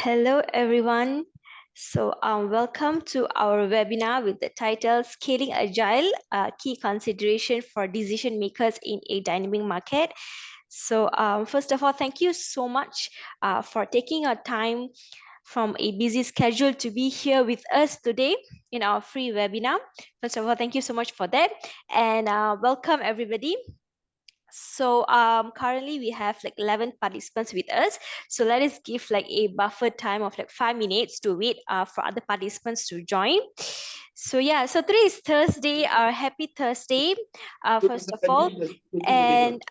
Hello, everyone. Welcome to our webinar with the title Scaling Agile, Key Consideration for Decision Makers in a Dynamic Market. First of all, thank you so much for taking your time from a busy schedule to be here with us today in our free webinar. First of all, thank you so much for that. And welcome, everybody. Currently we have like 11 participants with us. So let us give like a buffer time of like 5 minutes to wait for other participants to join. So today is Thursday, our happy Thursday, first of all. And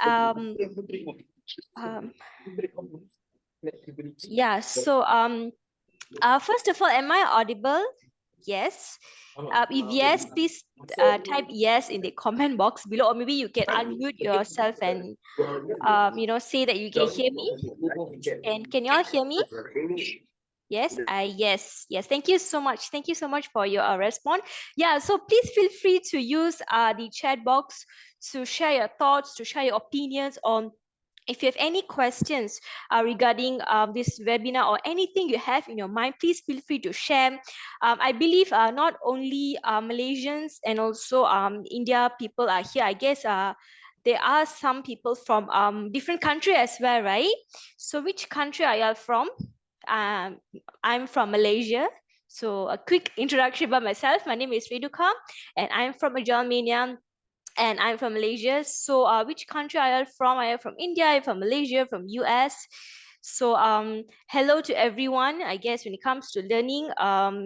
first of all, am I audible? Yes. If yes, please type yes in the comment box below, or maybe you can unmute yourself and say that you can hear me. And can you all hear me? Yes, yes. Thank you so much. Thank you so much for your response. Yeah, so please feel free to use the chat box to share your thoughts, to share your opinions on. If you have any questions regarding this webinar or anything you have in your mind, please feel free to share. I believe not only Malaysians and also India people are here. I guess there are some people from different country as well, right? So which country are you from? I'm from Malaysia. So a quick introduction about myself. My name is Reduka and I'm from Agilemania. And I'm from Malaysia. So which country are you from? I am from India, I'm from Malaysia, from US. So hello to everyone. I guess when it comes to learning,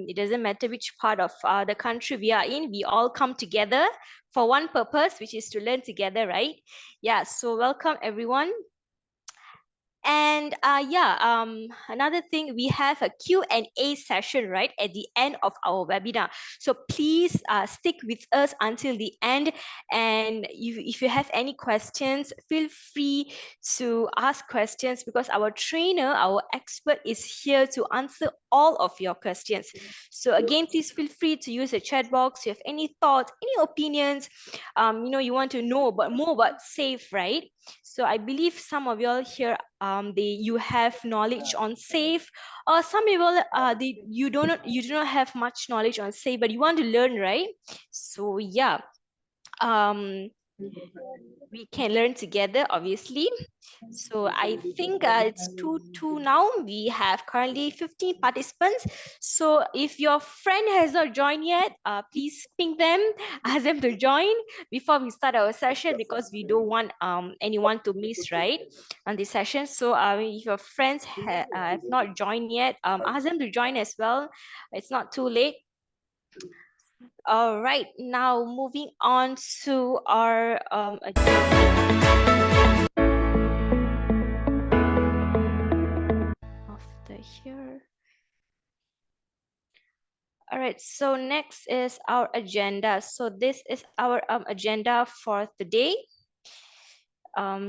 it doesn't matter which part of the country we are in, we all come together for one purpose, which is to learn together, right? Yeah, so welcome everyone. And another thing, we have a Q&A session right at the end of our webinar. So please stick with us until the end. And if you have any questions, feel free to ask questions because our trainer, our expert is here to answer all of your questions. So again, please feel free to use the chat box. If you have any thoughts, any opinions, you want to know more about SAFe, right? So I believe some of you all here you have knowledge on SAFe, or some people you do not have much knowledge on SAFe, but you want to learn, right? So yeah, we can learn together, obviously. So I think it's 2-2 now. We have currently 15 participants. So if your friend has not joined yet, please ping them, ask them to join before we start our session because we don't want anyone to miss, right, on this session. So if your friends have not joined yet, ask them to join as well. It's not too late. All right, now moving on to our after here. All right, so next is our agenda. So this is our agenda for today.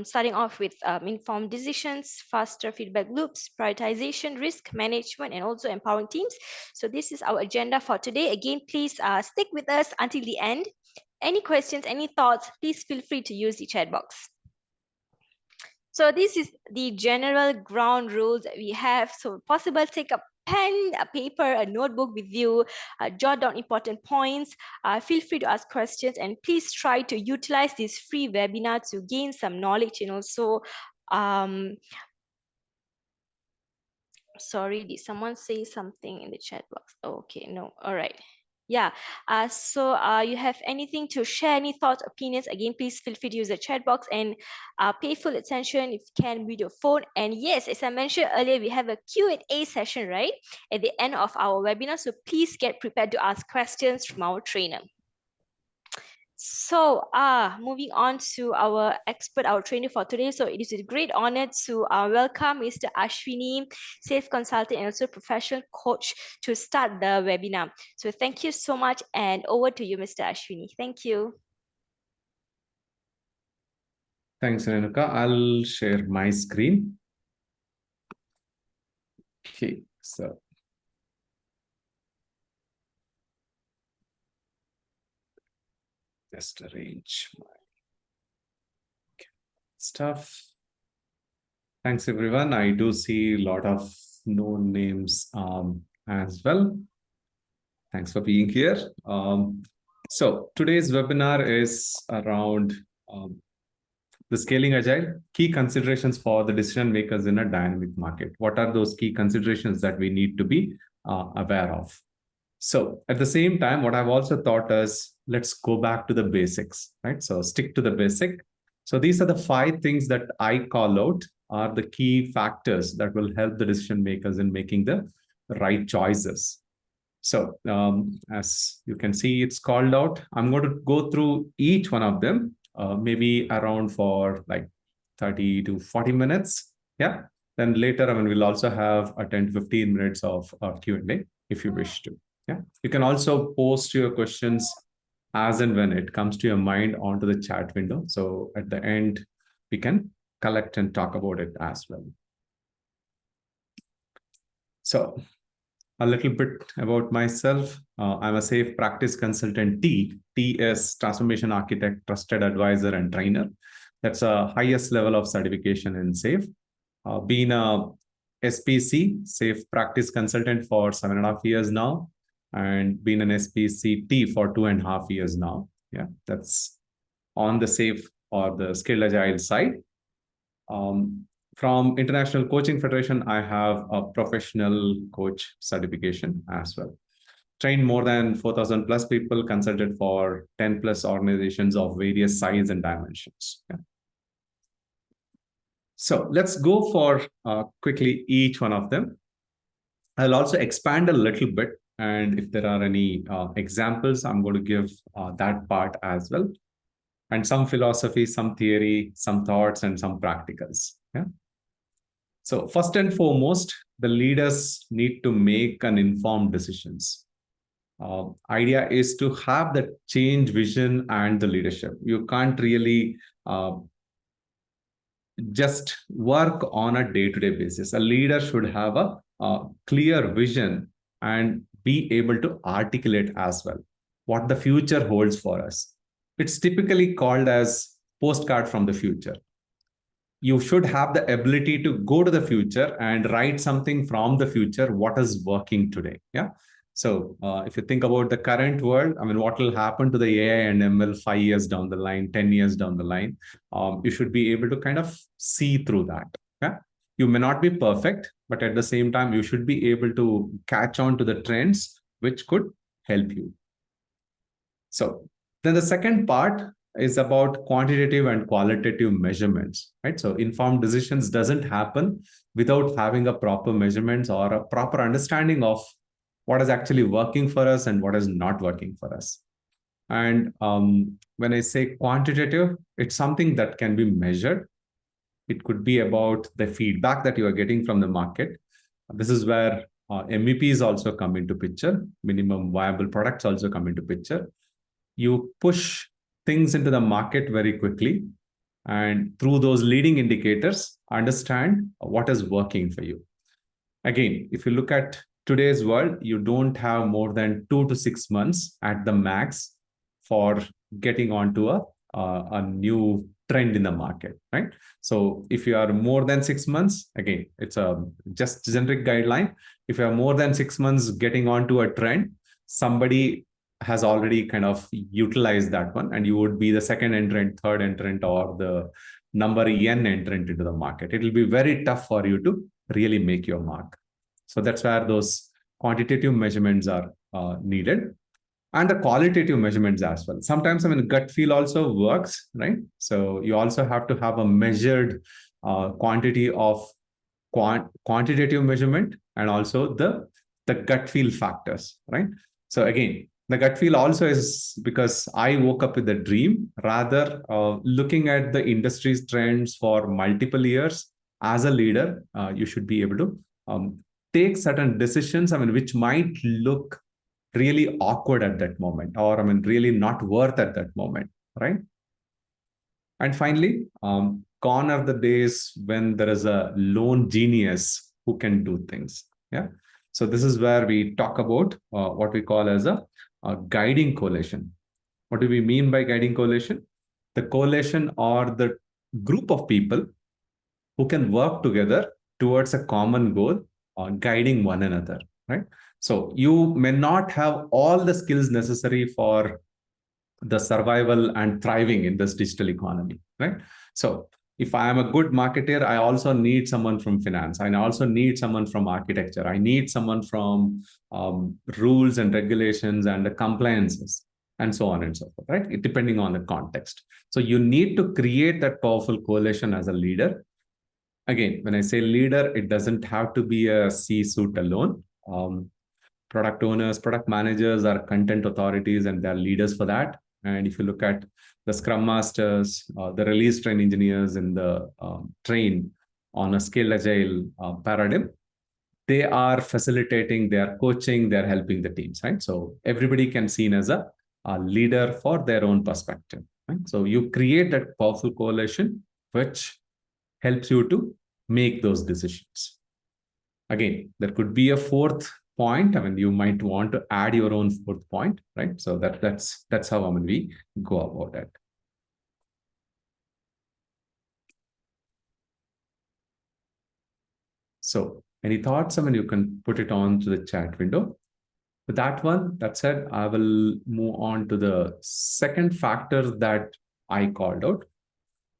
Starting off with informed decisions, faster feedback loops, prioritization, risk management, and also empowering teams. So this is our agenda for today. Again, please stick with us until the end. Any questions, any thoughts, please feel free to use the chat box. So this is the general ground rules that we have. So possible, take a pen, a paper, a notebook with you, jot down important points, feel free to ask questions, and please try to utilize this free webinar to gain some knowledge and also, sorry, did someone say something in the chat box? Okay, no, all right. Yeah, you have anything to share, any thoughts, opinions, again, please feel free to use the chat box and pay full attention if you can with your phone. And yes, as I mentioned earlier, we have a Q&A session, right, at the end of our webinar. So please get prepared to ask questions from our trainer. So moving on to our expert, our trainer for today. So it is a great honor to welcome Mr. Ashwinee, sales consultant and also professional coach, to start the webinar. So thank you so much, and over to you, Mr. Ashwinee. Thank you. Thanks, Renuka. I'll share my screen. Okay, so just arrange my stuff. Thanks, everyone. I do see a lot of no names as well. Thanks for being here. So today's webinar is around the Scaling Agile, key considerations for the decision makers in a dynamic market. What are those key considerations that we need to be aware of? So at the same time, what I've also thought is, let's go back to the basics, right? So stick to the basic. So these are the 5 things that I call out are the key factors that will help the decision makers in making the right choices. So as you can see, it's called out. I'm going to go through each one of them, maybe around for like 30 to 40 minutes. Yeah. Then later, we'll also have a 10 to 15 minutes of Q&A if you wish to. Yeah. You can also post your questions as and when it comes to your mind onto the chat window. So at the end, we can collect and talk about it as well. So a little bit about myself. I'm a safe practice consultant T. T is transformation architect, trusted advisor, and trainer. That's a highest level of certification in SAFe. Been a SPC, safe practice consultant for 7.5 years now, and been an SPC T for 2.5 years now. Yeah, that's on the SAFe or the Scaled Agile side. From International Coaching Federation, I have a professional coach certification as well. Trained more than 4,000 plus people, consulted for 10 plus organizations of various size and dimensions. Yeah. So let's go for quickly each one of them. I'll also expand a little bit. And if there are any examples, I'm going to give that part as well. And some philosophy, some theory, some thoughts, and some practicals. Yeah. So first and foremost, the leaders need to make an informed decisions. Idea is to have the change vision and the leadership. You can't really just work on a day-to-day basis. A leader should have a clear vision and be able to articulate as well what the future holds for us. It's typically called as postcard from the future. You should have the ability to go to the future and write something from the future, what is working today. Yeah. So if you think about the current world, what will happen to the AI and ML 5 years down the line, 10 years down the line, you should be able to kind of see through that. Yeah. You may not be perfect, but at the same time, you should be able to catch on to the trends, which could help you. So then the second part is about quantitative and qualitative measurements, right? So informed decisions doesn't happen without having a proper measurements or a proper understanding of what is actually working for us and what is not working for us. And when I say quantitative, it's something that can be measured. It could be about the feedback that you are getting from the market. This is where MEPs also come into picture. Minimum viable products also come into picture. You push things into the market very quickly, and through those leading indicators, understand what is working for you. Again, if you look at today's world, you don't have more than 2 to 6 months at the max for getting onto a new trend in the market, right? So if you are more than 6 months, again, it's a just generic guideline. If you are more than 6 months getting onto a trend, somebody has already kind of utilized that one, and you would be the second entrant, third entrant, or the number N entrant into the market. It will be very tough for you to really make your mark. So that's where those quantitative measurements are needed, and the qualitative measurements as well. Sometimes gut feel also works, right? So you also have to have a measured quantity of quantitative measurement, and also the gut feel factors, right? So again, the gut feel also is because I woke up with a dream. Rather, looking at the industry's trends for multiple years, as a leader, you should be able to take certain decisions, which might look really awkward at that moment, or really not worth at that moment, right? And finally, gone are the days when there is a lone genius who can do things. Yeah. So this is where we talk about what we call as a guiding coalition. What do we mean by guiding coalition? The coalition or the group of people who can work together towards a common goal guiding one another, right? So you may not have all the skills necessary for the survival and thriving in this digital economy, right? So if I am a good marketer, I also need someone from finance. I also need someone from architecture. I need someone from rules and regulations and the compliances and so on and so forth, right? Depending on the context. So you need to create that powerful coalition as a leader. Again, when I say leader, it doesn't have to be a C-suite alone. Product owners, product managers are content authorities, and they're leaders for that. And if you look at the Scrum Masters, the release train engineers in the train on a Scaled Agile paradigm, they are facilitating, they are coaching, they're helping the teams, right? So everybody can seen as a leader for their own perspective, right? So you create that powerful coalition, which helps you to make those decisions. Again, there could be a fourth point. I mean, you might want to add your own fourth point, right? So that's how we go about it. So any thoughts? I mean, you can put it on to the chat window. With that said, I will move on to the second factor that I called out,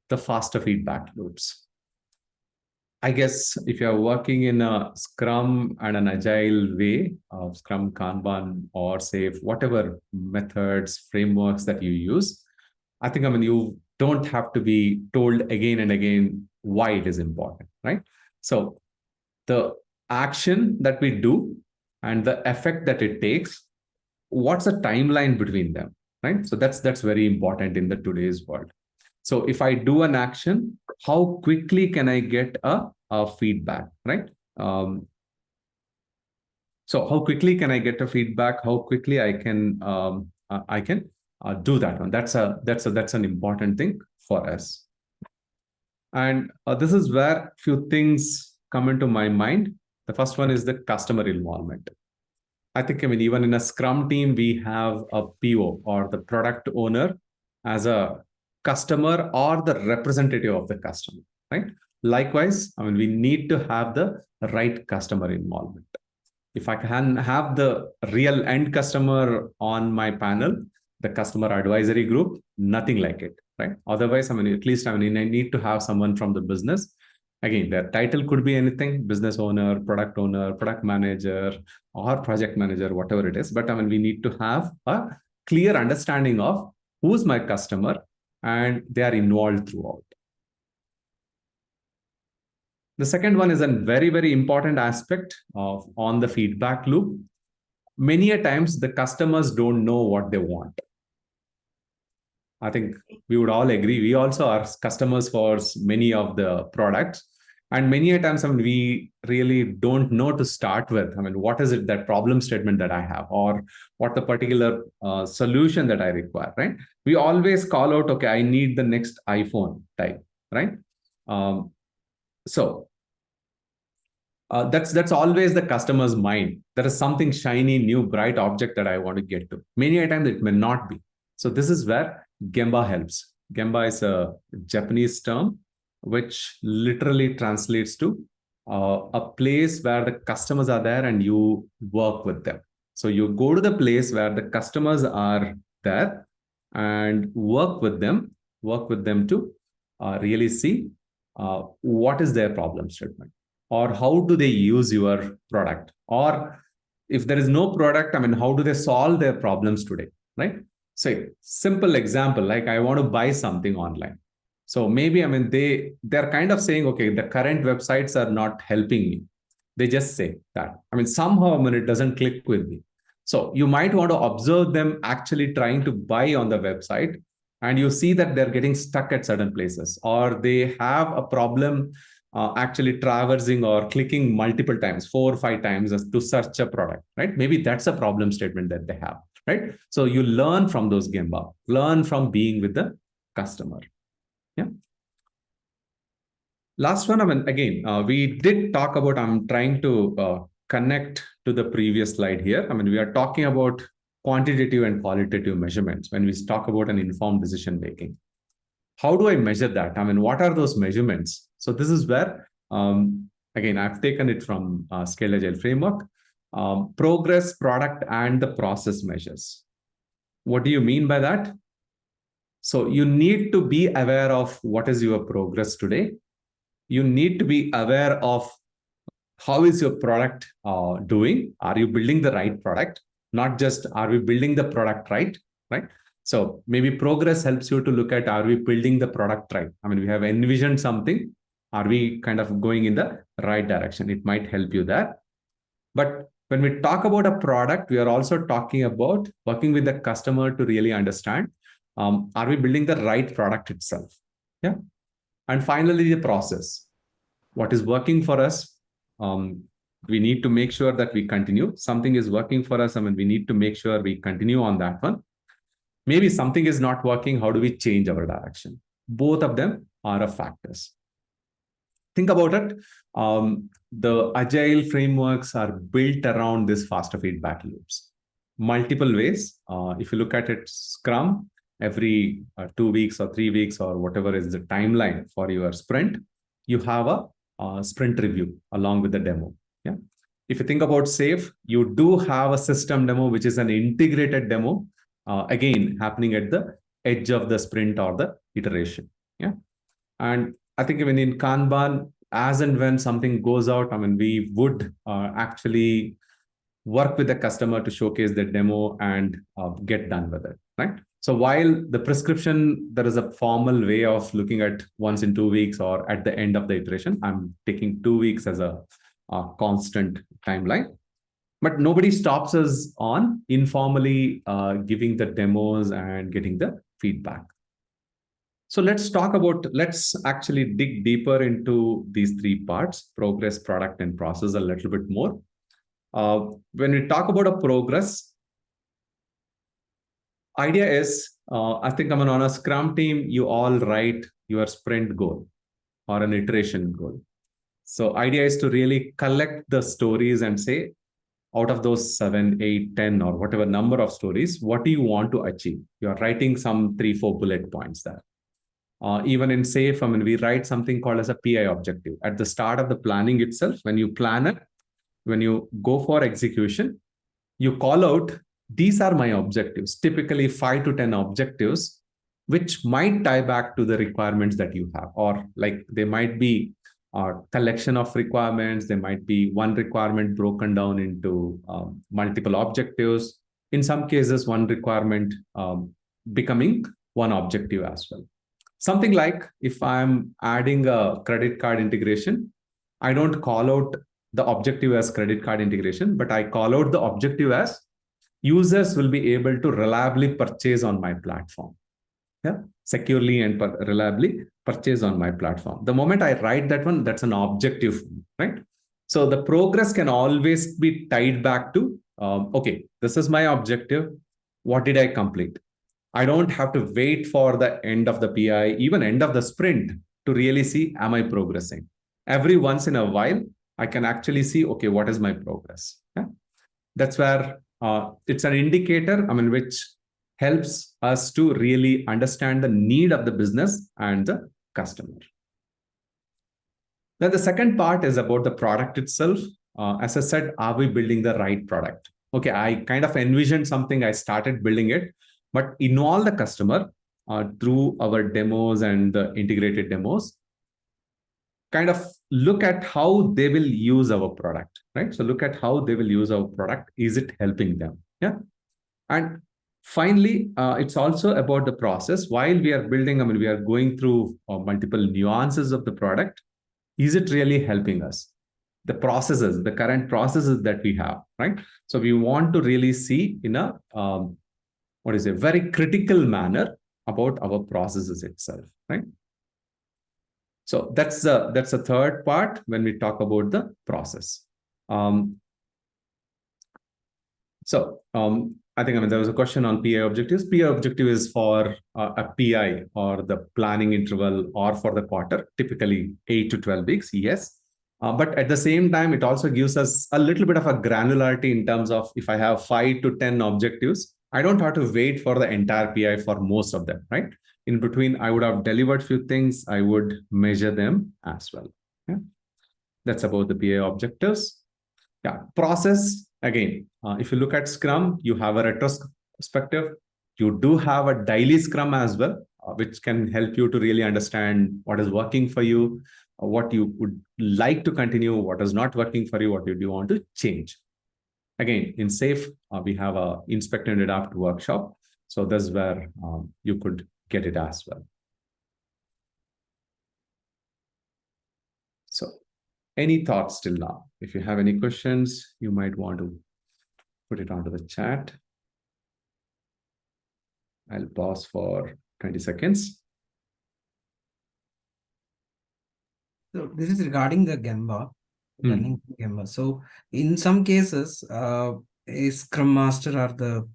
the faster feedback loops. I guess if you're working in a Scrum and an Agile way of Scrum, Kanban, or SAFe, whatever methods, frameworks that you use, I think, I mean, you don't have to be told again and again why it is important, right? So the action that we do and the effect that it takes, what's the timeline between them, right? So that's very important in the today's world. So if I do an action, how quickly can I get a feedback, right? So how quickly can I get a feedback? How quickly I can do that one? That's an important thing for us. And this is where few things come into my mind. The first one is the customer involvement. I think, I mean, even in a Scrum team, we have a PO or the product owner as a customer or the representative of the customer, right? Likewise, I mean, we need to have the right customer involvement. If I can have the real end customer on my panel, the customer advisory group, nothing like it, right? Otherwise, I mean, at least, I mean, I need to have someone from the business. Again, their title could be anything: business owner, product manager, or project manager, whatever it is. But I mean, we need to have a clear understanding of who's my customer and they are involved throughout. The second one is a very, very important aspect of on the feedback loop. Many a times the customers don't know what they want. I think we would all agree. We also are customers for many of the products. And many a times, I mean, we really don't know to start with. I mean, what is it, that problem statement that I have, or what the particular solution that I require, right? We always call out, okay, I need the next iPhone type, right? So that's always the customer's mind. There is something shiny, new, bright object that I want to get to. Many a times it may not be. So this is where Gemba helps. Gemba is a Japanese term which literally translates to a place where the customers are there and you work with them. So you go to the place where the customers are there and work with them to really see what is their problem statement, or how do they use your product, or if there is no product, I mean, how do they solve their problems today, right? So simple example, like I want to buy something online. So maybe, I mean, they're kind of saying, okay, the current websites are not helping me. They just say that. I mean, somehow, I mean, it doesn't click with me. So you might want to observe them actually trying to buy on the website, and you see that they're getting stuck at certain places, or they have a problem actually traversing or clicking multiple times, 4 or 5 times to search a product, right? Maybe that's a problem statement that they have, right? So you learn from those Gemba, learn from being with the customer. Yeah. Last one, I mean, again, we did talk about, I'm trying to connect to the previous slide here. I mean, we are talking about quantitative and qualitative measurements when we talk about an informed decision making. How do I measure that? I mean, what are those measurements? So this is where Again, I've taken it from Scale Agile framework. Progress, product, and the process measures. What do you mean by that? So you need to be aware of what is your progress today. You need to be aware of how is your product doing. Are you building the right product? Not just are we building the product right? So maybe progress helps you to look at, are we building the product right? I mean, we have envisioned something. Are we kind of going in the right direction? It might help you there. But when we talk about a product, we are also talking about working with the customer to really understand, are we building the right product itself? Yeah. And finally, the process. What is working for us? We need to make sure that we continue. Something is working for us. I mean, we need to make sure we continue on that one. Maybe something is not working. How do we change our direction? Both of them are a factors. Think about it. The agile frameworks are built around this faster feedback loops. Multiple ways. If you look at it, Scrum, every 2 weeks or 3 weeks or whatever is the timeline for your sprint, you have a sprint review along with the demo. Yeah. If you think about SAFe, you do have a system demo, which is an integrated demo, again, happening at the edge of the sprint or the iteration. Yeah. And I think even in Kanban, as and when something goes out, I mean, we would actually work with the customer to showcase the demo and get done with it, right? So while the prescription, there is a formal way of looking at once in 2 weeks or at the end of the iteration, I'm taking 2 weeks as a constant timeline. But nobody stops us on informally giving the demos and getting the feedback. So let's actually dig deeper into these 3 parts, progress, product, and process a little bit more. When we talk about a progress, idea is, I think I'm on a Scrum team, you all write your sprint goal or an iteration goal. So idea is to really collect the stories and say, out of those 7, 8, 10, or whatever number of stories, what do you want to achieve? You're writing some 3, 4 bullet points there. Even in SAFe, I mean, we write something called as a PI objective. At the start of the planning itself, when you plan it, when you go for execution, you call out, these are my objectives, typically 5 to 10 objectives, which might tie back to the requirements that you have, or like they might be a collection of requirements. There might be one requirement broken down into multiple objectives. In some cases, one requirement becoming one objective as well. Something like if I'm adding a credit card integration, I don't call out the objective as credit card integration, but I call out the objective as users will be able to reliably purchase on my platform. Yeah, securely and reliably purchase on my platform. The moment I write that one, that's an objective, right? So the progress can always be tied back to, okay, this is my objective. What did I complete? I don't have to wait for the end of the PI, even end of the sprint to really see, am I progressing? Every once in a while, I can actually see, okay, what is my progress? Yeah? That's where it's an indicator, I mean, which helps us to really understand the need of the business and the customer. Then the second part is about the product itself. As I said, are we building the right product? Okay, I kind of envisioned something, I started building it, but involve the customer through our demos and the integrated demos, kind of look at how they will use our product, right? So look at how they will use our product. Is it helping them? Yeah. And finally, it's also about the process. While we are building, I mean, we are going through multiple nuances of the product. Is it really helping us? The processes, the current processes that we have, right? So we want to really see in a, very critical manner about our processes itself, right? So that's the third part when we talk about the process. I think, I mean, there was a question on PI objectives. PI objective is for a PI or the planning interval or for the quarter, typically 8 to 12 weeks, yes. But at the same time, it also gives us a little bit of a granularity in terms of if I have 5 to 10 objectives, I don't have to wait for the entire PI for most of them, right? In between, I would have delivered few things, I would measure them as well. Yeah. That's about the PA objectives. Yeah, process, again, if you look at Scrum, you have a retrospective. You do have a daily Scrum as well, which can help you to really understand what is working for you, what you would like to continue, what is not working for you, what you do want to change. Again, in SAFE, we have a inspect and adapt workshop. So that's where you could get it as well. So any thoughts till now? If you have any questions, you might want to put it onto the chat. I'll pause for 20 seconds. So this is regarding the Gemba, learning Gemba. So in some cases, a Scrum Master or the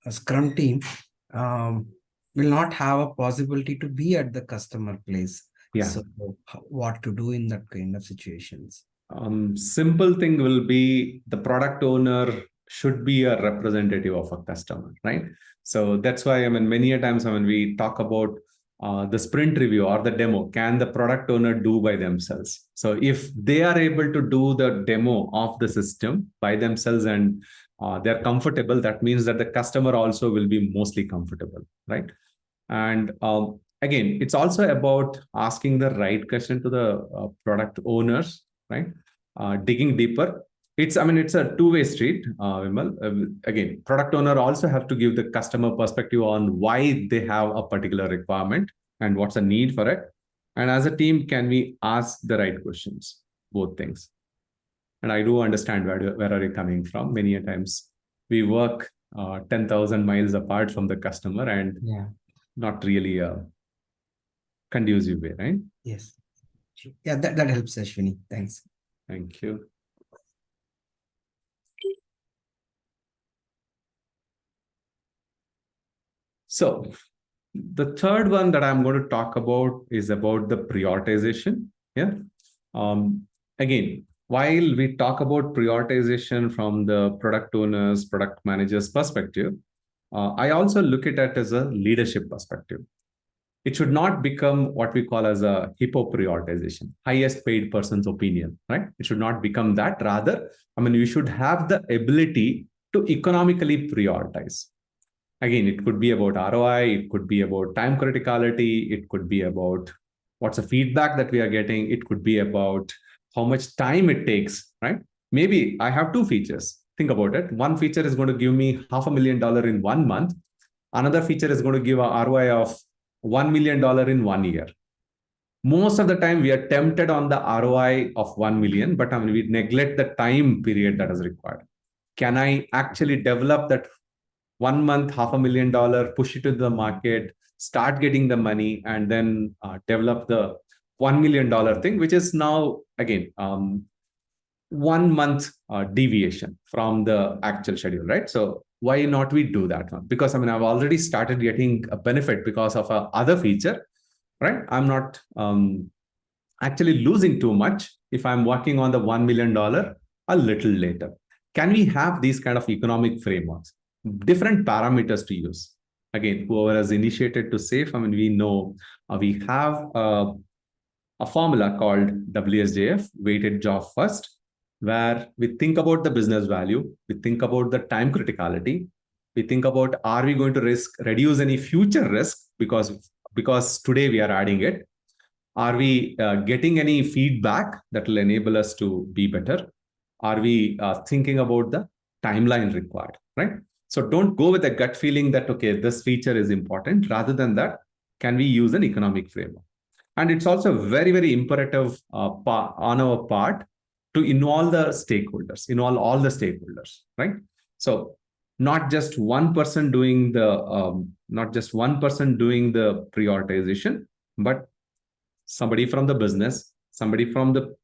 Scrum team will not have a possibility to be at the customer place. Yeah. So what to do in that kind of situations? Simple thing will be the product owner should be a representative of a customer, right? So that's why, I mean, many a times when we talk about the sprint review or the demo, can the product owner do by themselves? So if they are able to do the demo of the system by themselves and they're comfortable, that means that the customer also will be mostly comfortable, right? And again, it's also about asking the right question to the product owners, right? Digging deeper. It's a two-way street, Vimal. Again, product owner also have to give the customer perspective on why they have a particular requirement and what's the need for it. And as a team, can we ask the right questions? Both things. And I do understand where are you coming from. Many a times we work 10,000 miles apart from the customer and not really a conducive way, right? Yes. Yeah, that helps, Ashwinee. Thanks. Thank you. So the third one that I'm going to talk about is about the prioritization. Yeah. Again, while we talk about prioritization from the product owners, product managers perspective, I also look at it as a leadership perspective. It should not become what we call as a hippo prioritization, highest paid person's opinion, right? It should not become that. Rather, I mean, you should have the ability to economically prioritize. Again, it could be about ROI, it could be about time criticality, it could be about what's the feedback that we are getting, it could be about how much time it takes, right? Maybe I have two features. Think about it. One feature is going to give me $500,000 in 1 month. Another feature is going to give a ROI of $1 million in 1 year. Most of the time, we are tempted on the ROI of 1 million, but I mean, we neglect the time period that is required. Can I actually develop that 1 month, $500,000, push it to the market, start getting the money, and then develop the $1 million thing, which is now, again, 1 month deviation from the actual schedule, right? So why not we do that one? Because I mean, I've already started getting a benefit because of a other feature, right? I'm not actually losing too much if I'm working on the $1 million a little later. Can we have these kind of economic frameworks, different parameters to use? Again, whoever has initiated to SAFE, I mean, we know we have a formula called WSJF, weighted job first, where we think about the business value, we think about the time criticality, we think about, are we going to reduce any future risk because today we are adding it? Are we getting any feedback that will enable us to be better? Are we thinking about the timeline required, right? So don't go with a gut feeling that, okay, this feature is important. Rather than that, can we use an economic framework? And it's also very, very imperative on our part to involve the stakeholders, involve all the stakeholders, right? So not just one person doing the prioritization, but somebody from the business, somebody from the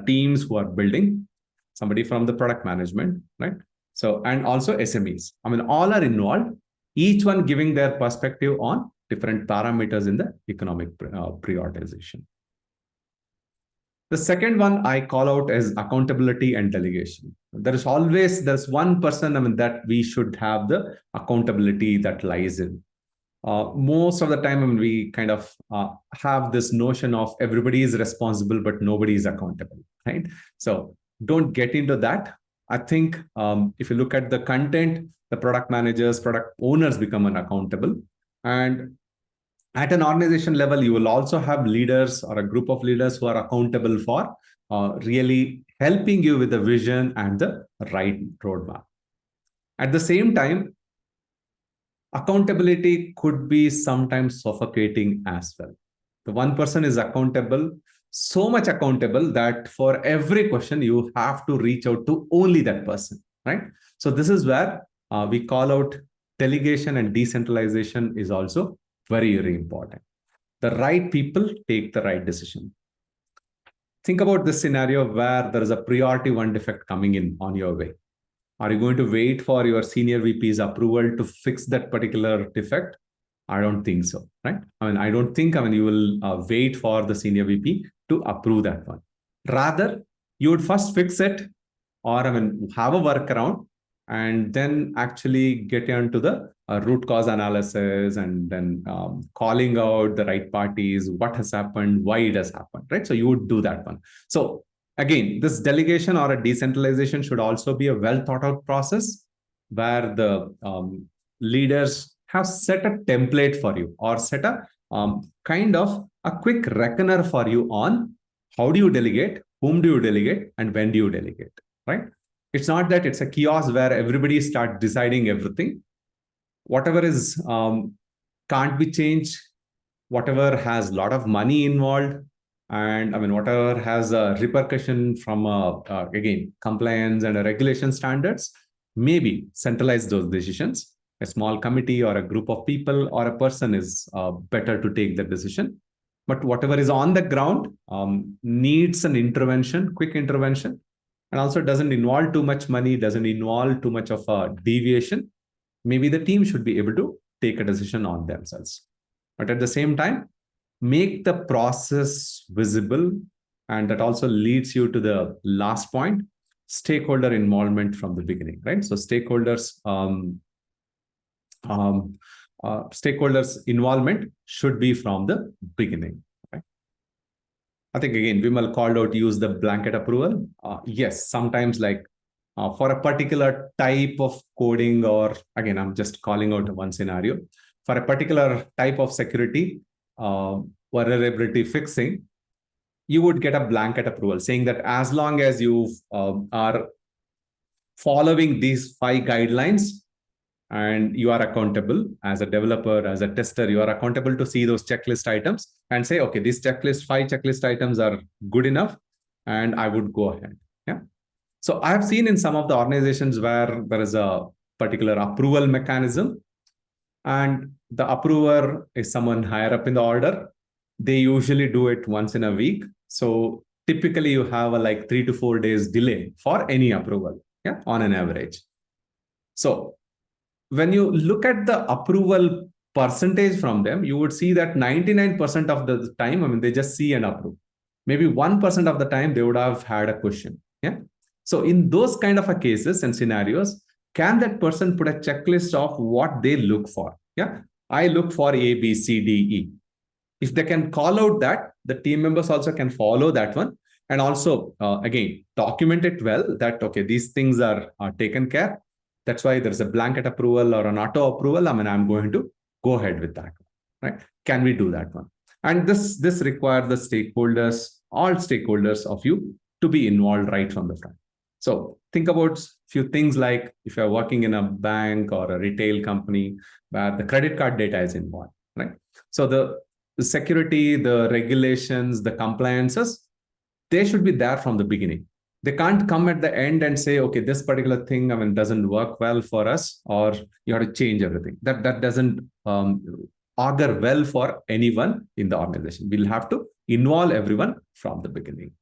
teams who are building, somebody from the product management, right? So, and also SMEs. I mean, all are involved, each one giving their perspective on different parameters in the economic prioritization. The second one I call out as accountability and delegation. There's one person, I mean, that we should have the accountability that lies in. most of the time, I mean, we kind of have this notion of everybody is responsible, but nobody is accountable, right? So don't get into that. I think if you look at the content, the product managers, product owners become unaccountable. And at an organization level, you will also have leaders or a group of leaders who are accountable for really helping you with the vision and the right roadmap. At the same time, accountability could be sometimes suffocating as well. The one person is accountable, so much accountable that for every question, you have to reach out to only that person, right? So this is where we call out delegation, and decentralization is also very, very important. The right people take the right decision. Think about this scenario where there is a priority 1 defect coming in on your way. Are you going to wait for your senior VP's approval to fix that particular defect? I don't think so, right? I don't think you will wait for the senior VP to approve that one. Rather, you would first fix it, or have a workaround, and then actually get into the root cause analysis, and then calling out the right parties, what has happened, why it has happened, right? So you would do that one. So again, this delegation or a decentralization should also be a well thought out process, where the leaders have set a template for you, or set a kind of a quick reckoner for you on how do you delegate, whom do you delegate, and when do you delegate, right? It's not that it's a kiosk where everybody starts deciding everything. Whatever is can't be changed, whatever has a lot of money involved, and whatever has a repercussion from again, compliance and regulation standards, maybe centralize those decisions. A small committee or a group of people or a person is better to take the decision. But whatever is on the ground needs an intervention, quick intervention, and also doesn't involve too much money, doesn't involve too much of a deviation. Maybe the team should be able to take a decision on themselves. But at the same time, make the process visible. And that also leads you to the last point, stakeholder involvement from the beginning, right? So stakeholders involvement should be from the beginning. Right? I think again, Vimal called out, use the blanket approval. Yes, sometimes for a particular type of coding, or again, I'm just calling out one scenario, for a particular type of security vulnerability fixing, you would get a blanket approval saying that as long as you are following these 5 guidelines, and you are accountable as a developer, as a tester, you are accountable to see those checklist items and say, okay, these 5 checklist items are good enough, and I would go ahead. Yeah. So I have seen in some of the organizations where there is a particular approval mechanism, and the approver is someone higher up in the order. They usually do it once in a week. So typically you have a 3 to 4 days delay for any approval, yeah, on an average. So when you look at the approval percentage from them, you would see that 99% of the time, they just see and approve. Maybe 1% of the time they would have had a question. Yeah. So in those kind of cases and scenarios, can that person put a checklist of what they look for? Yeah. I look for A, B, C, D, E. If they can call out that, the team members also can follow that one. And also, again, document it well that, okay, these things are taken care. That's why there's a blanket approval or an auto approval. I'm going to go ahead with that, right? Can we do that one? And this requires the stakeholders, all stakeholders of you, to be involved right from the front. So think about a few things like if you're working in a bank or a retail company where the credit card data is involved, right? So the security, the regulations, the compliances, they should be there from the beginning. They can't come at the end and say, okay, this particular thing doesn't work well for us, or you have to change everything. That doesn't augur well for anyone in the organization. We'll have to involve everyone from the beginning.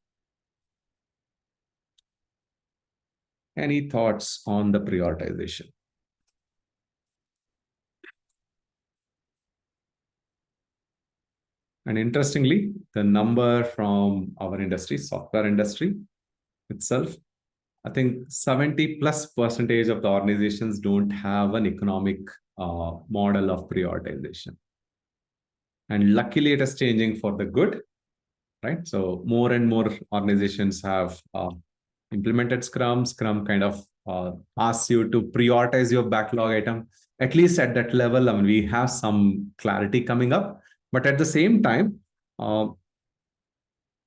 Any thoughts on the prioritization? And interestingly, the number from our industry, software industry itself, I think 70+% of the organizations don't have an economic model of prioritization. And luckily, it is changing for the good, right? So more and more organizations have implemented Scrum. Scrum kind of asks you to prioritize your backlog item. At least at that level, I mean, we have some clarity coming up. But at the same time, to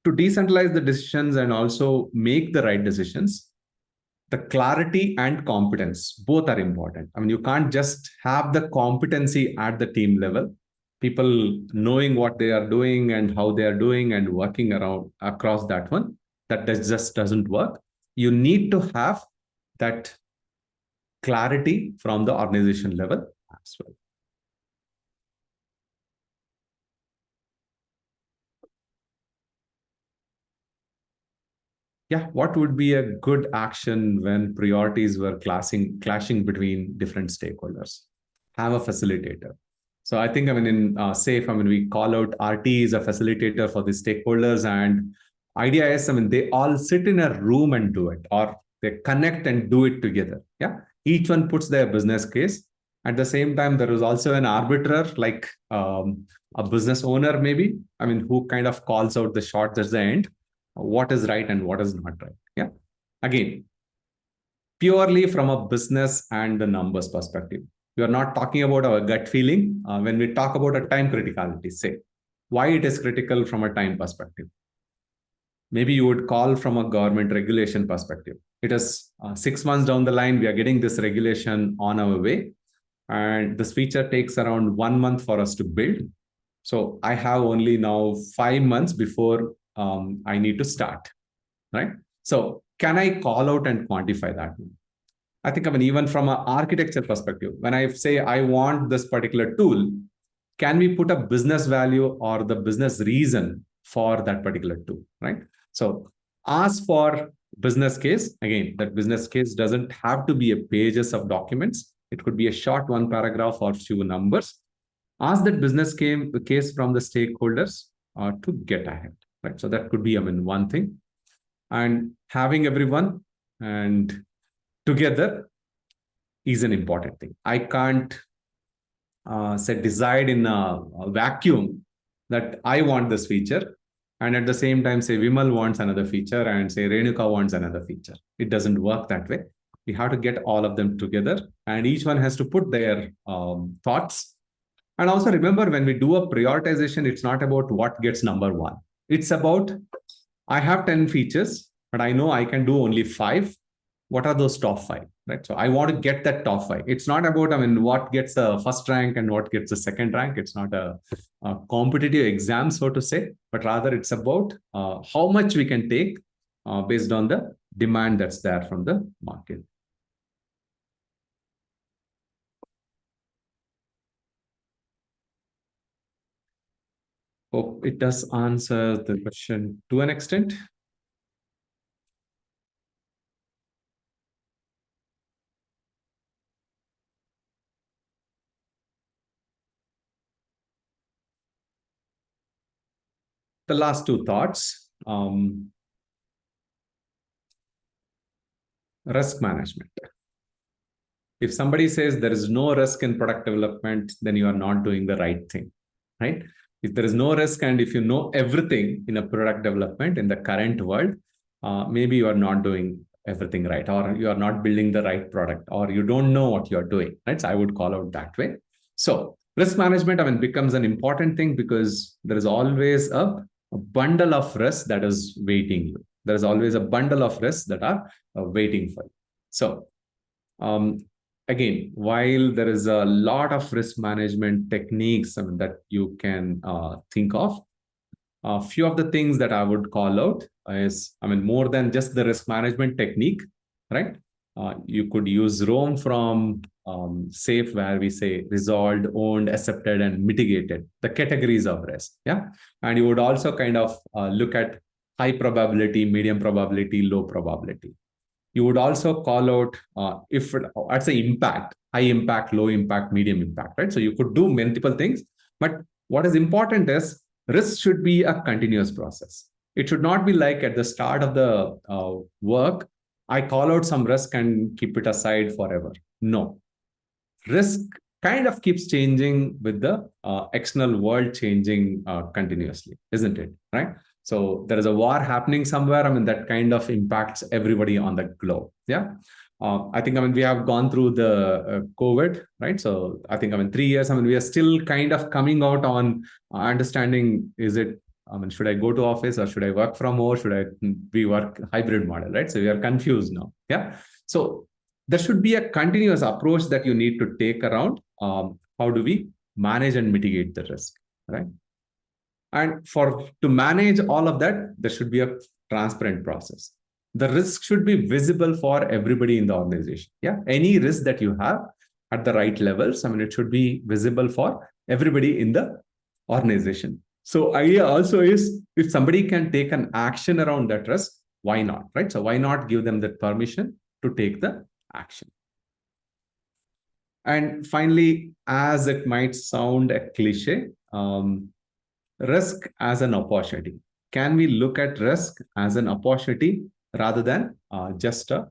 decentralize the decisions and also make the right decisions, the clarity and competence, both are important. I mean, you can't just have the competency at the team level, people knowing what they are doing and how they are doing and working around across that one. That just doesn't work. You need to have that clarity from the organization level as well. Yeah, what would be a good action when priorities were clashing between different stakeholders? Have a facilitator. So I think, I mean, in SAFE, I mean, we call out RT is a facilitator for the stakeholders, and idea is, I mean, they all sit in a room and do it, or they connect and do it together. Yeah, each one puts their business case. At the same time, there is also an arbiter, like a business owner, maybe, I mean, who kind of calls out the shots at the end, what is right and what is not right. Yeah, again, purely from a business and the numbers perspective. We are not talking about our gut feeling. When we talk about a time criticality, say why it is critical from a time perspective. Maybe you would call from a government regulation perspective. It is 6 months down the line, we are getting this regulation on our way, and this feature takes around 1 month for us to build. So I have only now 5 months before I need to start, right? So can I call out and quantify that? I think, I mean, even from an architecture perspective, when I say I want this particular tool, can we put a business value or the business reason for that particular tool, right? So ask for business case. Again, that business case doesn't have to be a pages of documents. It could be a short 1 paragraph or few numbers. Ask that business case from the stakeholders to get ahead, right? So that could be, I mean, one thing. And having everyone and together is an important thing. I can't say decide in a vacuum that I want this feature, and at the same time say Vimal wants another feature and say Renuka wants another feature. It doesn't work that way. We have to get all of them together, and each one has to put their thoughts. And also remember, when we do a prioritization, it's not about what gets number one. It's about, I have 10 features, but I know I can do only 5. What are those top 5, right? So I want to get that top 5. It's not about, I mean, what gets the first rank and what gets the second rank. It's not a competitive exam, so to say, but rather it's about how much we can take based on the demand that's there from the market. Hope it does answer the question to an extent. The last 2 thoughts, risk management. If somebody says there is no risk in product development, then you are not doing the right thing, right? If there is no risk and if you know everything in a product development in the current world, maybe you are not doing everything right, or you are not building the right product, or you don't know what you're doing, right? So I would call out that way. So risk management, I mean, becomes an important thing because there is always a bundle of risks that is waiting you. There is always a bundle of risks that are waiting for you. So again, while there is a lot of risk management techniques, I mean, that you can think of, a few of the things that I would call out is, I mean, more than just the risk management technique, right? You could use Rome from SAFE, where we say resolved, owned, accepted, and mitigated, the categories of risk. Yeah. And you would also kind of look at high probability, medium probability, low probability. You would also call out if I'd say impact, high impact, low impact, medium impact, right? So you could do multiple things, but what is important is risk should be a continuous process. It should not be like at the start of the work, I call out some risk and keep it aside forever. No. Risk kind of keeps changing with the external world changing continuously, isn't it? Right? So there is a war happening somewhere. I mean, that kind of impacts everybody on the globe. Yeah. I think, I mean, we have gone through the COVID, right? So I think, I mean, 3 years, I mean, we are still kind of coming out on understanding, I mean, should I go to office or should I work from home? Should I be work hybrid model, right? So we are confused now. Yeah. So there should be a continuous approach that you need to take around how do we manage and mitigate the risk, right? And to manage all of that, there should be a transparent process. The risk should be visible for everybody in the organization. Yeah, any risk that you have at the right levels, I mean, it should be visible for everybody in the organization. So idea also is, if somebody can take an action around that risk, why not, right? So why not give them that permission to take the action? And finally, as it might sound a cliche, risk as an opportunity. Can we look at risk as an opportunity rather than just a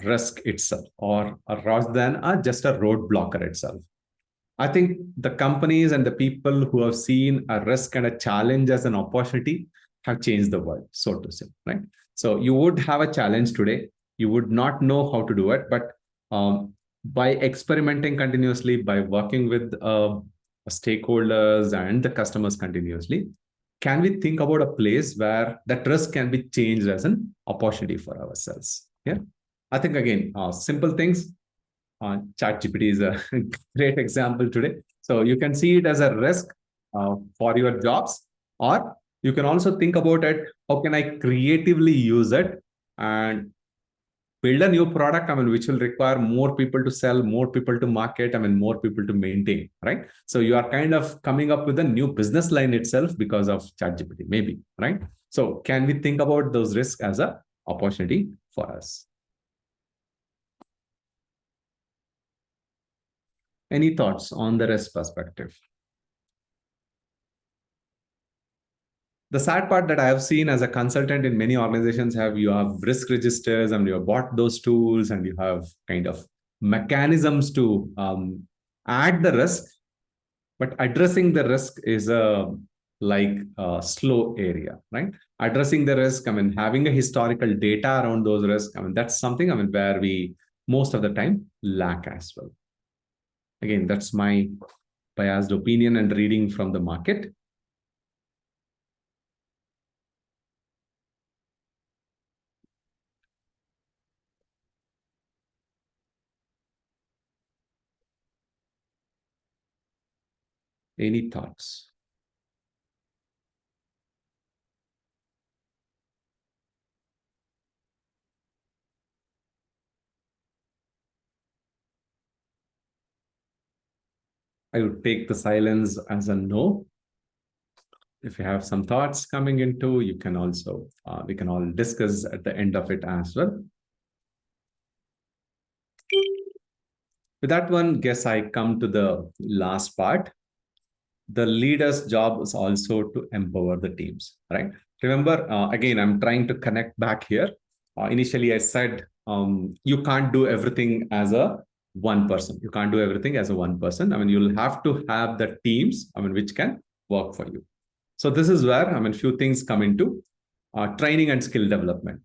risk itself, or rather than just a roadblocker itself? I think the companies and the people who have seen a risk and a challenge as an opportunity have changed the world, so to say, right? So you would have a challenge today. You would not know how to do it, but by experimenting continuously, by working with stakeholders and the customers continuously, can we think about a place where that risk can be changed as an opportunity for ourselves? Yeah, I think, again, simple things. ChatGPT is a great example today. So you can see it as a risk for your jobs, or you can also think about it, how can I creatively use it and build a new product, I mean, which will require more people to sell, more people to market, I mean, more people to maintain, right? So you are kind of coming up with a new business line itself because of ChatGPT, maybe, right? So can we think about those risks as an opportunity for us? Any thoughts on the risk perspective? The sad part that I have seen as a consultant in many organizations, you have risk registers and you have bought those tools and you have kind of mechanisms to add the risk, but addressing the risk is a slow area, right? Addressing the risk, I mean, having a historical data around those risks, I mean, that's something, I mean, where we most of the time lack as well. Again, that's my biased opinion and reading from the market. Any thoughts? I would take the silence as a no. If you have some thoughts coming into, you can also, we can all discuss at the end of it as well. With that one, guess I come to the last part. The leader's job is also to empower the teams, right? Remember, again, I'm trying to connect back here. Initially, I said you can't do everything as a one person. You can't do everything as a one person. I mean, you'll have to have the teams, I mean, which can work for you. So this is where, I mean, few things come into training and skill development.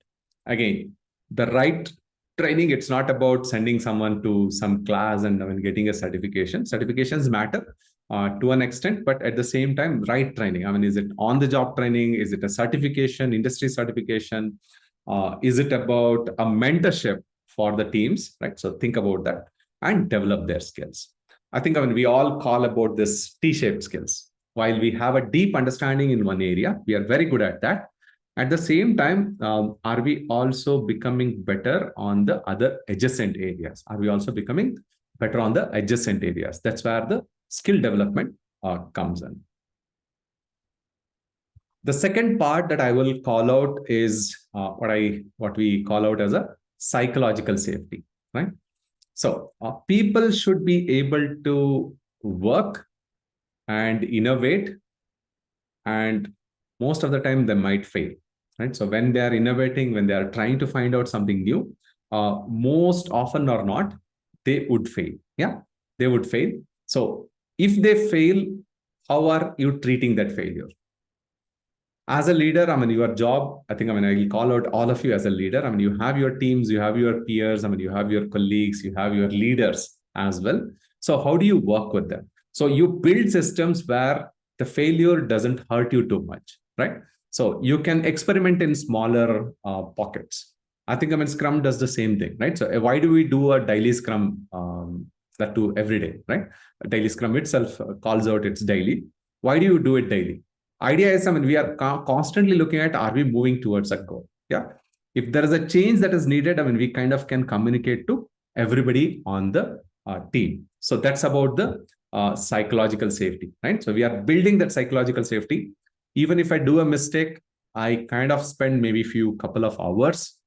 Again, the right training, it's not about sending someone to some class and, I mean, getting a certification. Certifications matter to an extent, but at the same time, right training. I mean, is it on-the-job training? Is it a certification, industry certification? Is it about a mentorship for the teams, right? So think about that and develop their skills. I think, I mean, we all call about this T-shaped skills. While we have a deep understanding in one area, we are very good at that. At the same time, are we also becoming better on the other adjacent areas? Are we also becoming better on the adjacent areas? That's where the skill development comes in. The second part that I will call out is what we call out as a psychological safety, right? So people should be able to work and innovate, and most of the time they might fail, right? So when they are innovating, when they are trying to find out something new, most often or not, they would fail. Yeah. they would fail. So if they fail, how are you treating that failure? As a leader, I mean, your job, I think, I mean, I will call out all of you as a leader. I mean, you have your teams, you have your peers, I mean, you have your colleagues, you have your leaders as well. So how do you work with them? So you build systems where the failure doesn't hurt you too much, right? So you can experiment in smaller pockets. I think, I mean, Scrum does the same thing, right? So why do we do a daily Scrum that do every day, right? A daily Scrum itself calls out it's daily. Why do you do it daily? Idea is, I mean, we are constantly looking at, are we moving towards a goal? Yeah. If there is a change that is needed, I mean, we kind of can communicate to everybody on the team. So that's about the psychological safety, right? So we are building that psychological safety. Even if I do a mistake, I kind of spend maybe couple of hours,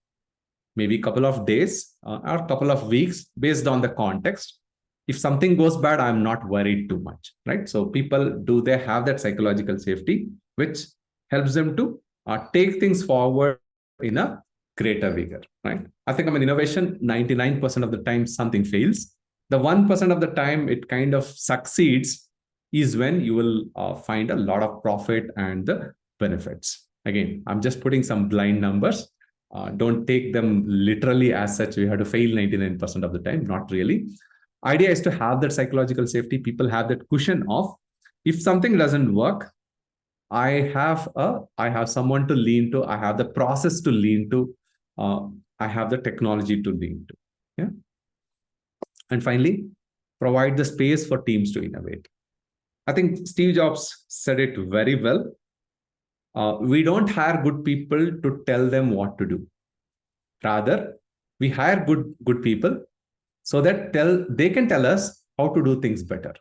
maybe a couple of days or a couple of weeks based on the context. If something goes bad, I'm not worried too much, right? So people, they have that psychological safety, which helps them to take things forward in a greater vigor, right? I think, I mean, innovation, 99% of the time something fails. The 1% of the time it kind of succeeds is when you will find a lot of profit and the benefits. Again, I'm just putting some blind numbers. Don't take them literally as such. We have to fail 99% of the time, not really. Idea is to have that psychological safety. People have that cushion of, if something doesn't work, I have someone to lean to. I have the process to lean to. I have the technology to lean to. Yeah. And finally, provide the space for teams to innovate. I think Steve Jobs said it very well. We don't hire good people to tell them what to do. Rather, we hire good people so that they can tell us how to do things better.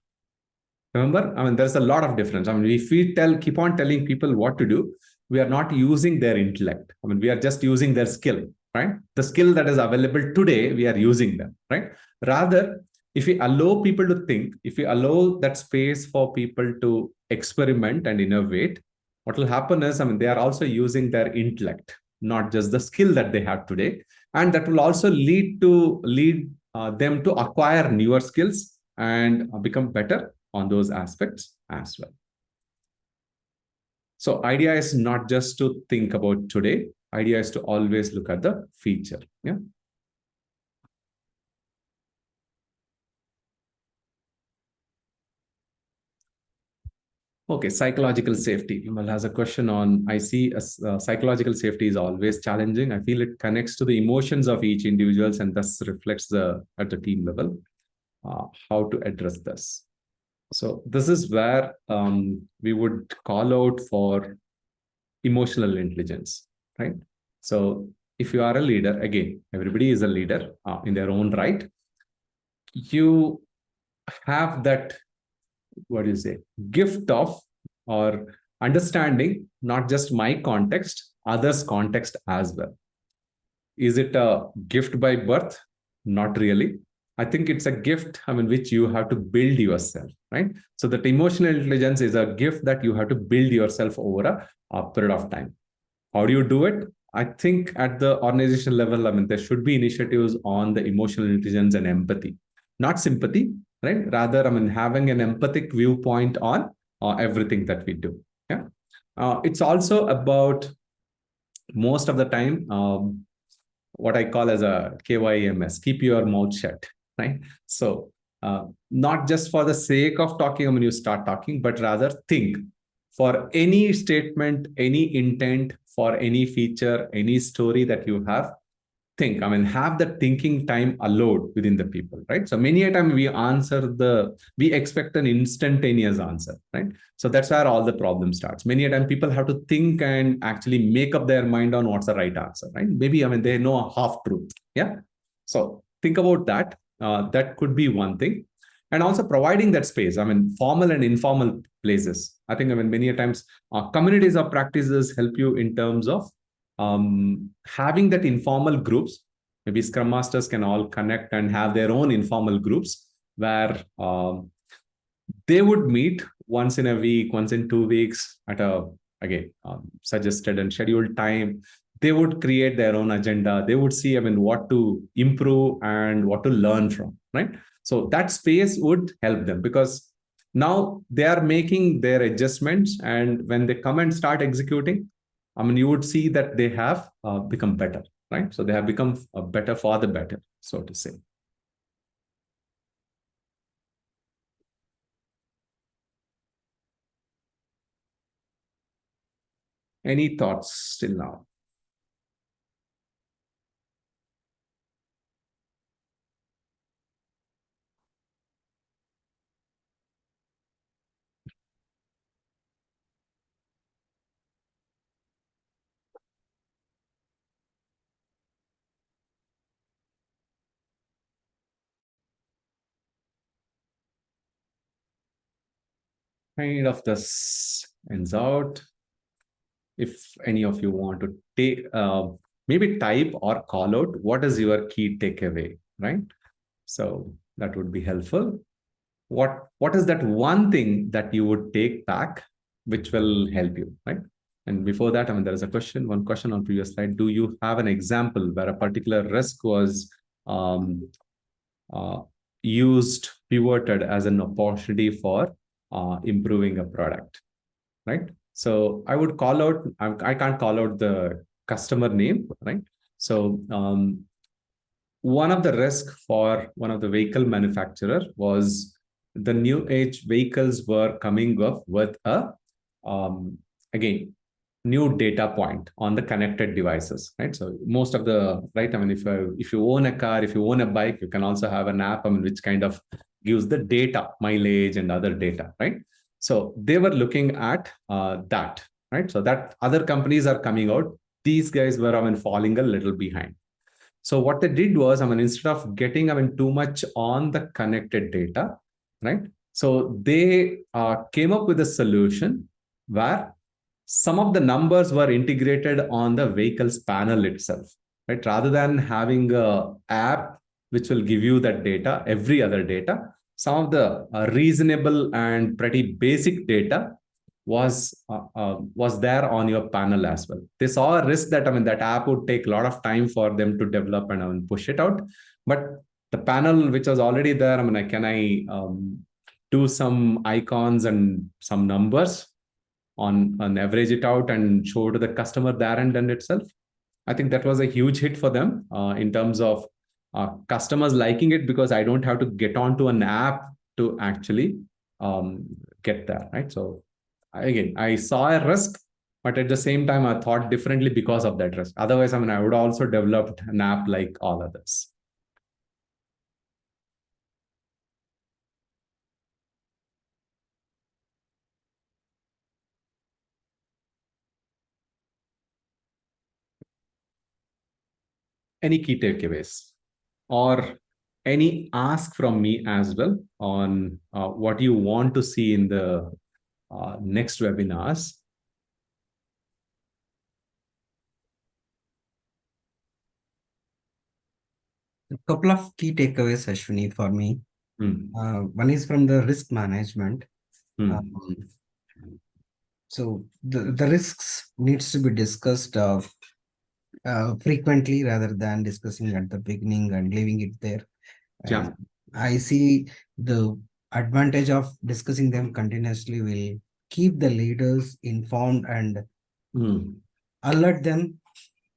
Remember, I mean, there's a lot of difference. I mean, if we keep on telling people what to do, we are not using their intellect. I mean, we are just using their skill, right? The skill that is available today, we are using them, right? Rather, if we allow people to think, if we allow that space for people to experiment and innovate, what will happen is, I mean, they are also using their intellect, not just the skill that they have today. And that will also lead them to acquire newer skills and become better on those aspects as well. So idea is not just to think about today. Idea is to always look at the future. Yeah. Okay, psychological safety. Vimal has a question on, I see psychological safety is always challenging. I feel it connects to the emotions of each individuals and thus reflects at the team level. How to address this? So this is where we would call out for emotional intelligence, right? So if you are a leader, again, everybody is a leader in their own right. You have that, what do you say, gift of or understanding not just my context, others' context as well. Is it a gift by birth? Not really. I think it's a gift, I mean, which you have to build yourself, right? So that emotional intelligence is a gift that you have to build yourself over a period of time. How do you do it? I think at the organization level, I mean, there should be initiatives on the emotional intelligence and empathy, not sympathy, right? Rather, I mean, having an empathic viewpoint on everything that we do. Yeah. It's also about, most of the time, what I call as a KYMS, keep your mouth shut, right? So not just for the sake of talking when you start talking, but rather think for any statement, any intent, for any feature, any story that you have, think. I mean, have the thinking time allowed within the people, right? So many a time we expect an instantaneous answer, right? So that's where all the problem starts. Many a time people have to think and actually make up their mind on what's the right answer, right? Maybe, I mean, they know a half truth. Yeah. So think about that. That could be one thing. And also providing that space, I mean, formal and informal places. I think, I mean, many a times communities or practices help you in terms of having that informal groups. Maybe Scrum Masters can all connect and have their own informal groups where they would meet once in a week, once in 2 weeks at a, again, suggested and scheduled time. they would create their own agenda. They would see, what to improve and what to learn from, right? So that space would help them, because now they are making their adjustments, and when they come and start executing, you would see that they have become better, right? So they have become better for the better, so to say. Any thoughts till now? Kind of this ends out. If any of you want to take, maybe type or call out what is your key takeaway, right? So that would be helpful. What is that one thing that you would take back, which will help you, right? And before that, there is one question on previous slide. Do you have an example where a particular risk was pivoted as an opportunity for improving a product, right? So I would call out, I can't call out the customer name, right? So one of the risks for one of the vehicle manufacturer was the new age vehicles were coming up with a, again, new data point on the connected devices, right? So most of the, right, if you own a car, if you own a bike, you can also have an app, which kind of gives the data, mileage and other data, right? So they were looking at that, right? So that other companies are coming out. These guys were, falling a little behind. So what they did was, instead of getting, too much on the connected data, right? So they came up with a solution where some of the numbers were integrated on the vehicle's panel itself, right? Rather than having a app which will give you that data, every other data, some of the reasonable and pretty basic data was there on your panel as well. They saw a risk that that app would take a lot of time for them to develop and push it out, but the panel which was already there, can I do some icons and some numbers on average it out and show to the customer there and then itself. I think that was a huge hit for them in terms of customers liking it, because I don't have to get onto an app to actually get there, right? So again, I saw a risk, but at the same time, I thought differently because of that risk. Otherwise, I would also developed an app like all others. Any key takeaways or any ask from me as well on what you want to see in the next webinars? A couple of key takeaways, Ashwinee, for me. One is from the risk management. So the risks needs to be discussed frequently rather than discussing at the beginning and leaving it there. And I see the advantage of discussing them continuously will keep the leaders informed and alert them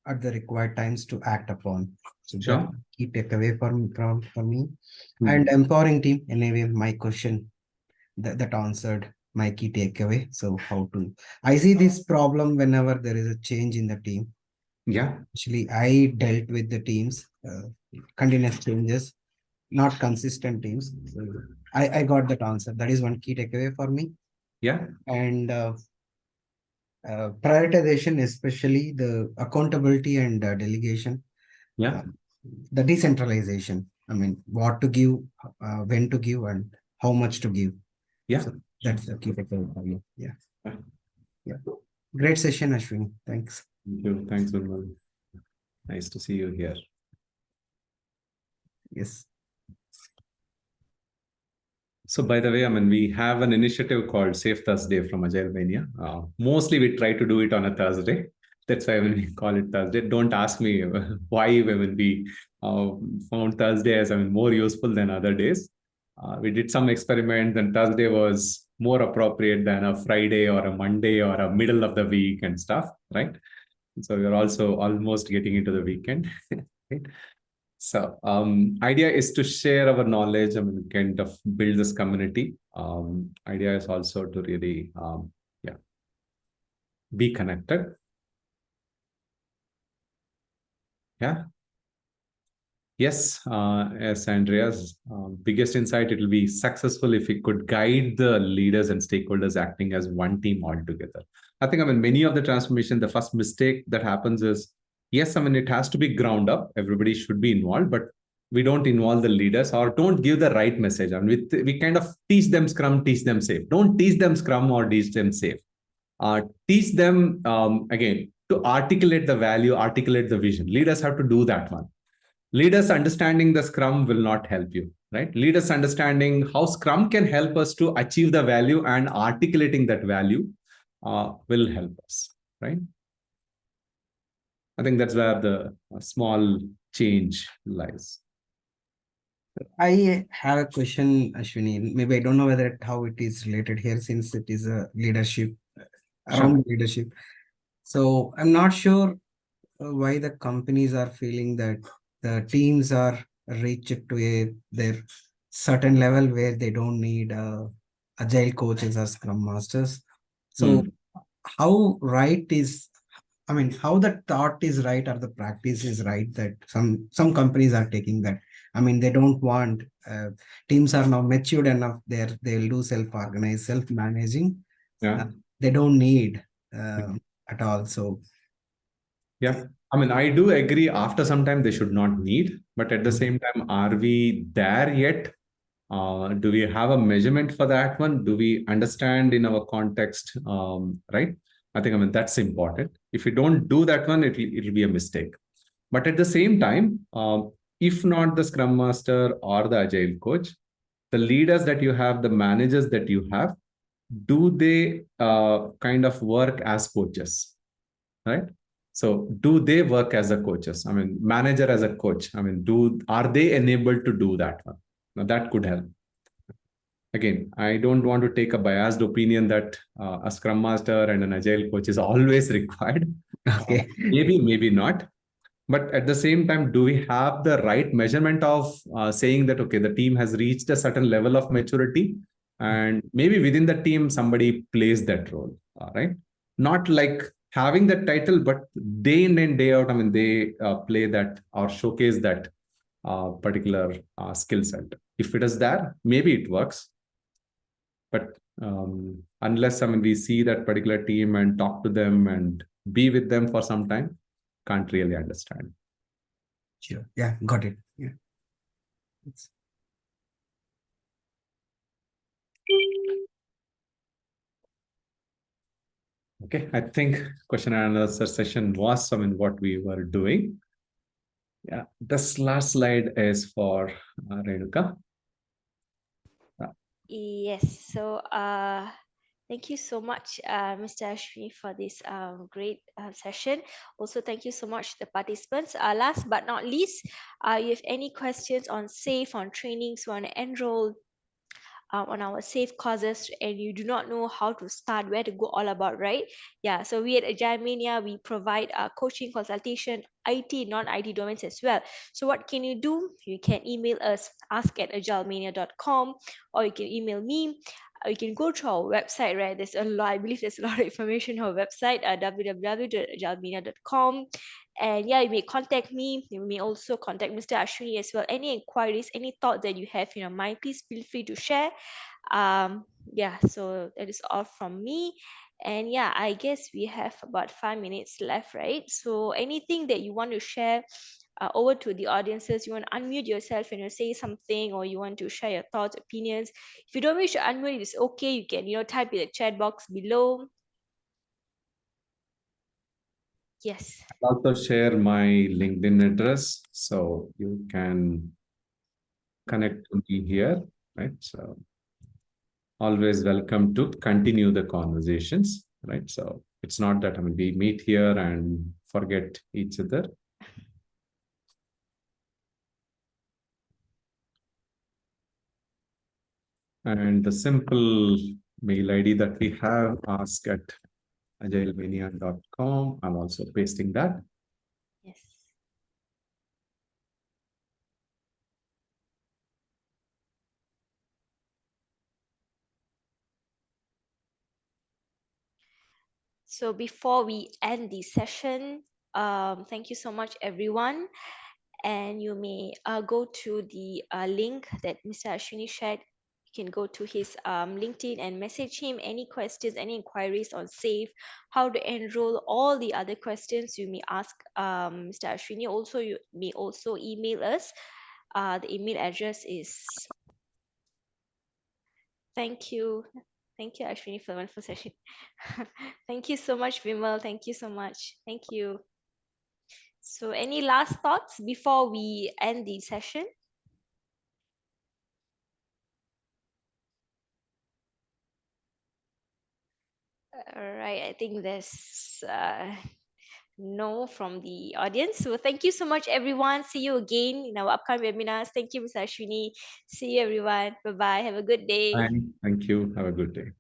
at the required times to act upon. So that key takeaway for me. And empowering team, anyway, my question that answered my key takeaway. So I see this problem whenever there is a change in the team. Actually, I dealt with the teams, continuous changes, not consistent teams. So I got that answer. That is one key takeaway for me. And prioritization, especially the accountability and delegation. The decentralization. What to give, when to give, and how much to give. So that's the key takeaway for you. Yeah. Great session, Ashwinee. Thanks. Thank you. Thanks, Vilmal. Nice to see you here. Yes. So by the way, we have an initiative called Safe Thursday from Agilemania. Mostly we try to do it on a Thursday. That's why when we call it Thursday, don't ask me why when we found Thursday as more useful than other days. We did some experiments, and Thursday was more appropriate than a Friday or a Monday or a middle of the week and stuff, right? So we're also almost getting into the weekend. Right? So idea is to share our knowledge and kind of build this community. Idea is also to really be connected. Yeah. Yes, as Andrea's biggest insight, it will be successful if we could guide the leaders and stakeholders acting as one team altogether. I think, many of the transformation, the first mistake that happens is, yes, it has to be ground up. Everybody should be involved, but we don't involve the leaders or don't give the right message. And we kind of teach them Scrum, teach them Safe. Don't teach them Scrum or teach them Safe. Teach them, again, to articulate the value, articulate the vision. Leaders have to do that one. Leaders understanding the Scrum will not help you, right? Leaders understanding how Scrum can help us to achieve the value and articulating that value will help us, right? I think that's where the small change lies. I have a question, Ashwinee. Maybe I don't know how it is related here, since it is a leadership, around leadership. So I'm not sure why the companies are feeling that the teams are reached to their certain level where they don't need agile coaches or scrum masters. So how right is, how the thought is right or the practice is right that some companies are taking that. They don't want, teams are now matured enough, they'll do self-organized, self-managing. Yeah. They don't need at all. So yeah, I do agree after some time they should not need, but at the same time, are we there yet? Do we have a measurement for that one? Do we understand in our context, right? I think, that's important. If we don't do that one, it'll be a mistake. But at the same time, if not the Scrum Master or the Agile coach, the leaders that you have, the managers that you have, do they kind of work as coaches, right? So do they work as a coaches? Manager as a coach. Are they enabled to do that one? Now that could help. Again, I don't want to take a biased opinion that a Scrum Master and an Agile coach is always required. okay. Maybe not. But at the same time, do we have the right measurement of saying that, okay, the team has reached a certain level of maturity, and maybe within the team, somebody plays that role, right? Not like having that title, but day in and day out, they play that or showcase that particular skill set. If it is there, maybe it works. But unless we see that particular team and talk to them and be with them for some time, can't really understand. Sure. Yeah, got it. Yeah. Okay, I think question and answer session was what we were doing. Yeah, this last slide is for Renuka. Yes, so thank you so much, Mr. Ashwinee, for this great session. Also, thank you so much to the participants. Last but not least, you have any questions on SAFE, on trainings, you want to enroll on our SAFE courses, and you do not know how to start, where to go all about, right? Yeah, so we at Agilemania, we provide coaching, consultation, IT, non-IT domains as well. So what can you do? You can email us, ask@agilemania.com, or you can email me. You can go to our website, right? There's a lot, I believe there's a lot of information on our website, www.agilemania.com. And yeah, you may contact me. You may also contact Mr. Ashwinee as well. Any inquiries, any thought that you have in your mind, please feel free to share. Yeah, so that is all from me. And yeah, I guess we have about 5 minutes left, right? So anything that you want to share over to the audiences, you want to unmute yourself and you say something, or you want to share your thoughts, opinions. If you don't wish to unmute, it's okay. You can, type in the chat box below. Yes. I'll also share my LinkedIn address, so you can connect to me here, right? So always welcome to continue the conversations, right? So It's not that, I mean, we meet here and forget each other. And the simple mail ID that we have, ask@agilemania.com. I'm also pasting that. Yes. So before we end the session, thank you so much, everyone. And you may go to the link that Mr. Ashwinee shared. You can go to his LinkedIn and message him any questions, any inquiries on SAFE, how to enroll, all the other questions you may ask Mr. Ashwinee. Also, you may also email us. The email address is, thank you. Thank you, Ashwinee, for the wonderful session. Thank you so much, Vimal. Thank you so much. Thank you. So any last thoughts before we end the session? All right, I think there's no from the audience. So thank you so much, everyone. See you again in our upcoming webinars. Thank you, Mr. Ashwinee. See you, everyone. Bye-bye. Have a good day. Thank you. Have a good day.